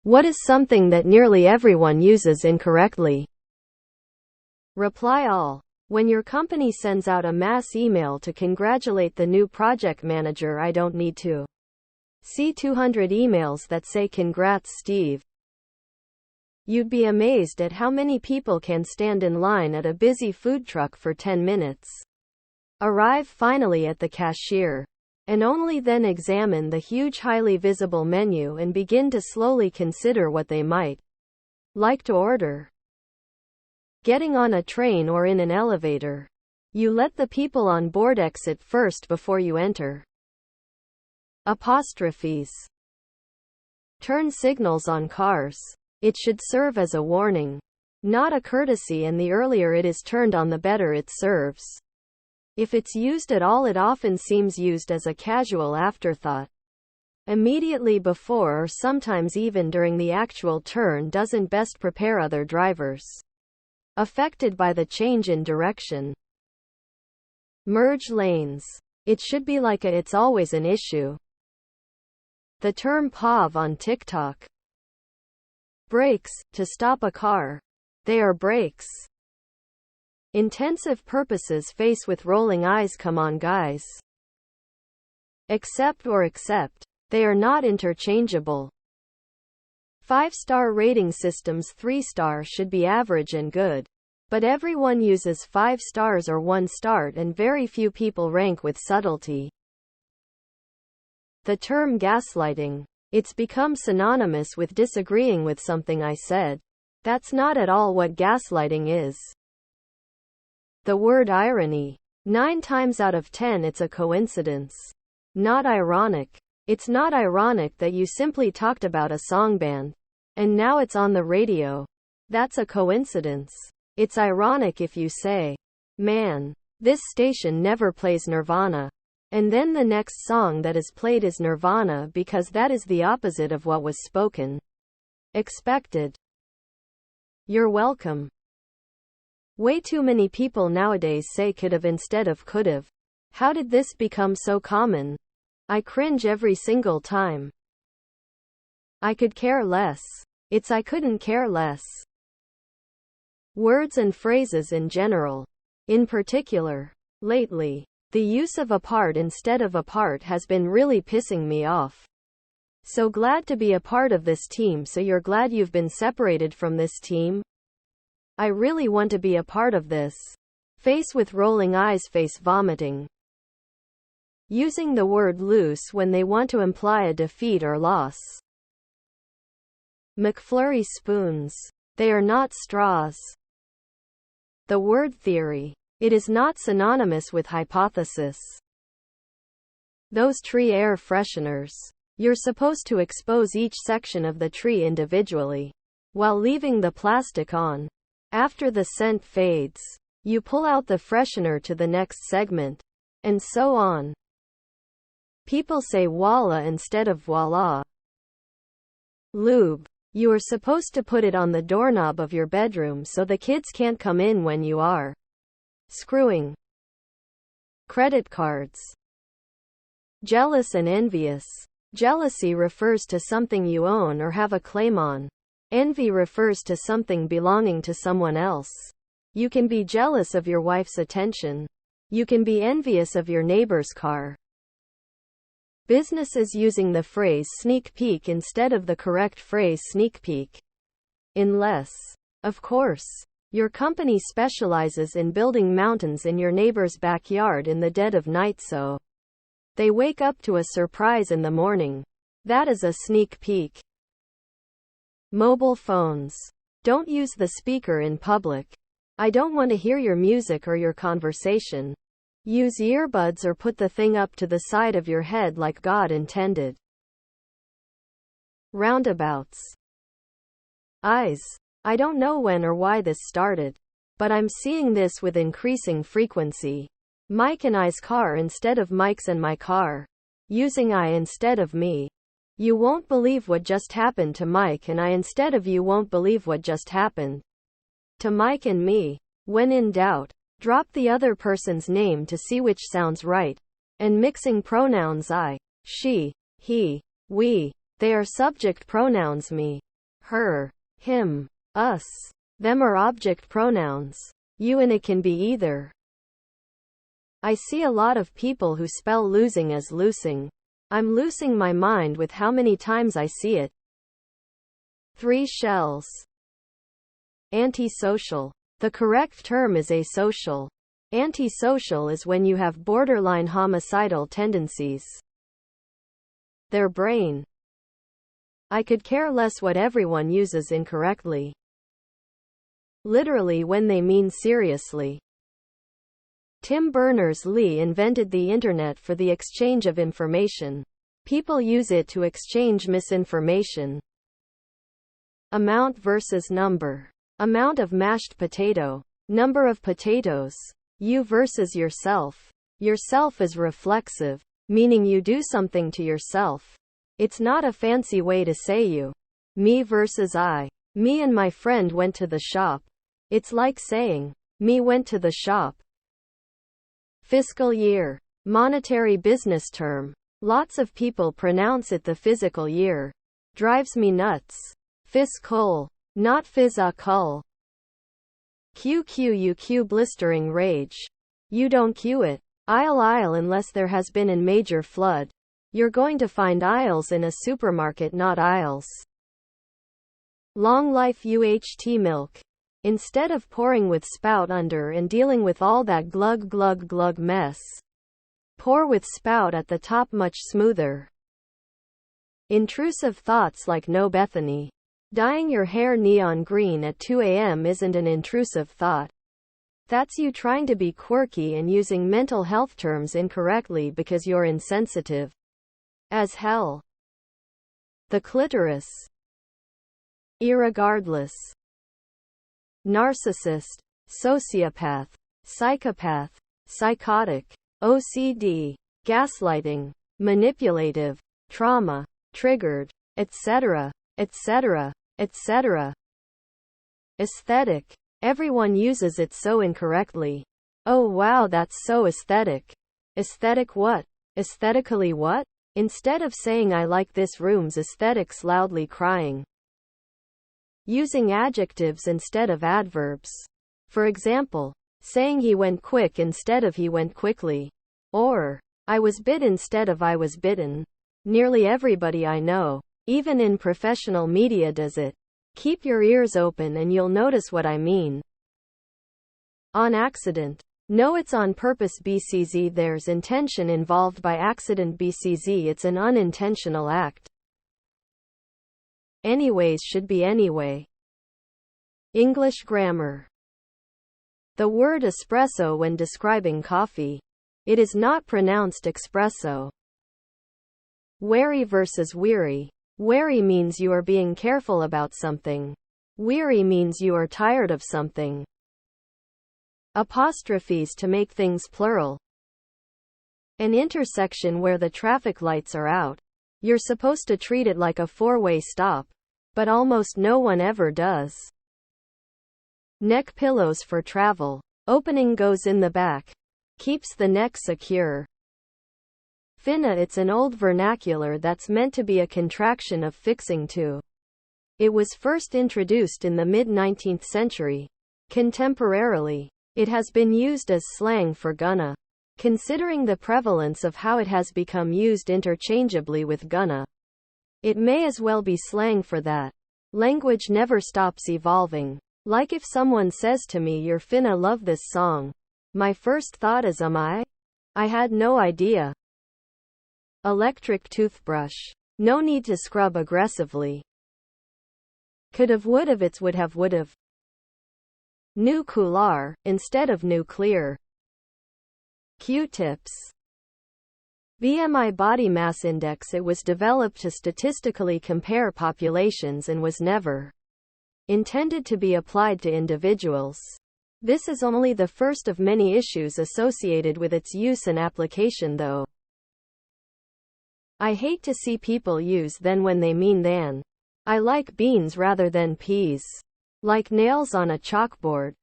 What is something that nearly everyone uses incorrectly? Reply all. When your company sends out a mass email to congratulate the new project manager, I don't need to see 200 emails that say congrats Steve. You'd be amazed at how many people can stand in line at a busy food truck for 10 minutes, arrive finally at the cashier, and only then examine the huge highly visible menu and begin to slowly consider what they might like to order. Getting on a train or in an elevator, you let the people on board exit first before you enter. Apostrophes. Turn signals on cars. It should serve as a warning, not a courtesy, and the earlier it is turned on, the better it serves. If it's used at all, it often seems used as a casual afterthought, immediately before or sometimes even during the actual turn, doesn't best prepare other drivers affected by the change in direction. Merge lanes. It should be like a it's always an issue. The term POV on TikTok. Brakes, to stop a car. They are brakes. Intensive purposes face with rolling eyes, come on guys. Accept or accept. They are not interchangeable. 5-star rating systems. 3-star should be average and good. But everyone uses 5 stars or 1 star, and very few people rank with subtlety. The term gaslighting. It's become synonymous with disagreeing with something I said. That's not at all what gaslighting is. The word irony. 9 times out of 10 it's a coincidence. Not ironic. It's not ironic that you simply talked about a song band, and now it's on the radio. That's a coincidence. It's ironic if you say, man, this station never plays Nirvana, and then the next song that is played is Nirvana, because that is the opposite of what was spoken. Expected. You're welcome. Way too many people nowadays say could've instead of could've. How did this become so common? I cringe every single time. I could care less. It's I couldn't care less. Words and phrases in general. In particular, lately, the use of apart instead of apart has been really pissing me off. So glad to be a part of this team. So you're glad you've been separated from this team? I really want to be a part of this. Face with rolling eyes, face vomiting. Using the word loose when they want to imply a defeat or loss. McFlurry spoons. They are not straws. The word theory. It is not synonymous with hypothesis. Those tree air fresheners. You're supposed to expose each section of the tree individually, while leaving the plastic on. After the scent fades, you pull out the freshener to the next segment, and so on. People say voila instead of voila. Lube. You are supposed to put it on the doorknob of your bedroom so the kids can't come in when you are screwing. Credit cards. Jealous and envious. Jealousy refers to something you own or have a claim on. Envy refers to something belonging to someone else. You can be jealous of your wife's attention. You can be envious of your neighbor's car. Businesses using the phrase sneak peek instead of the correct phrase sneak peek. Unless, of course, your company specializes in building mountains in your neighbor's backyard in the dead of night so they wake up to a surprise in the morning. That is a sneak peek. Mobile phones. Don't use the speaker in public. I don't want to hear your music or your conversation. Use earbuds or put the thing up to the side of your head like God intended. Roundabouts. Eyes. I don't know when or why this started, but I'm seeing this with increasing frequency. Mike and I's car instead of Mike's and my car. Using I instead of me. You won't believe what just happened to Mike and I instead of you won't believe what just happened to Mike and me. When in doubt, drop the other person's name to see which sounds right. And mixing pronouns I, she, he, we. They are subject pronouns me. her, him, us. Them are object pronouns. You and it can be either. I see a lot of people who spell losing as loosing. I'm losing my mind with how many times I see it. 3 shells. Antisocial. The correct term is asocial. Antisocial is when you have borderline homicidal tendencies. Their brain. I could care less what everyone uses incorrectly. Literally when they mean seriously. Tim Berners-Lee invented the internet for the exchange of information. People use it to exchange misinformation. Amount versus number. Amount of mashed potato. Number of potatoes. You versus yourself. Yourself is reflexive, meaning you do something to yourself. It's not a fancy way to say you. Me versus I. Me and my friend went to the shop. It's like saying, me went to the shop. Fiscal year. Monetary business term. Lots of people pronounce it the physical year. Drives me nuts. Fiscal, not physical. QQUQ blistering rage. You don't queue it. Aisle unless there has been a major flood. You're going to find aisles in a supermarket, not aisles. Long life UHT milk. Instead of pouring with spout under and dealing with all that glug glug glug mess, pour with spout at the top, much smoother. Intrusive thoughts like no Bethany. Dyeing your hair neon green at 2 a.m. isn't an intrusive thought. That's you trying to be quirky and using mental health terms incorrectly because you're insensitive as hell. The clitoris. Irregardless. Narcissist, sociopath, psychopath, psychotic, OCD, gaslighting, manipulative, trauma, triggered, etc., etc., etc. Aesthetic. Everyone uses it so incorrectly. Oh wow, that's so aesthetic. Aesthetic what? Aesthetically what? Instead of saying I like this room's aesthetics loudly crying. Using adjectives instead of adverbs. For example, saying he went quick instead of he went quickly. Or, I was bit instead of I was bitten. Nearly everybody I know, even in professional media, does it. Keep your ears open and you'll notice what I mean. On accident. No, it's on purpose BCZ. There's intention involved by accident BCZ. It's an unintentional act. Anyways should be anyway. English grammar. The word espresso when describing coffee. It is not pronounced espresso. Wary versus weary. Wary means you are being careful about something. Weary means you are tired of something. Apostrophes to make things plural. An intersection where the traffic lights are out. You're supposed to treat it like a four-way stop, but almost no one ever does. Neck pillows for travel. Opening goes in the back. Keeps the neck secure. Finna. It's an old vernacular that's meant to be a contraction of fixing to. It was first introduced in the mid-19th century. Contemporarily, it has been used as slang for gonna. Considering the prevalence of how it has become used interchangeably with gonna, it may as well be slang for that. Language never stops evolving. Like if someone says to me, "You're finna love this song," my first thought is, am I? I had no idea. Electric toothbrush. No need to scrub aggressively. Could've, would've. It's would've, would've. Nuclear instead of nuclear. Q-tips. BMI body mass index. It was developed to statistically compare populations and was never intended to be applied to individuals. This is only the first of many issues associated with its use and application though. I hate to see people use then when they mean than. I like beans rather than peas. Like nails on a chalkboard.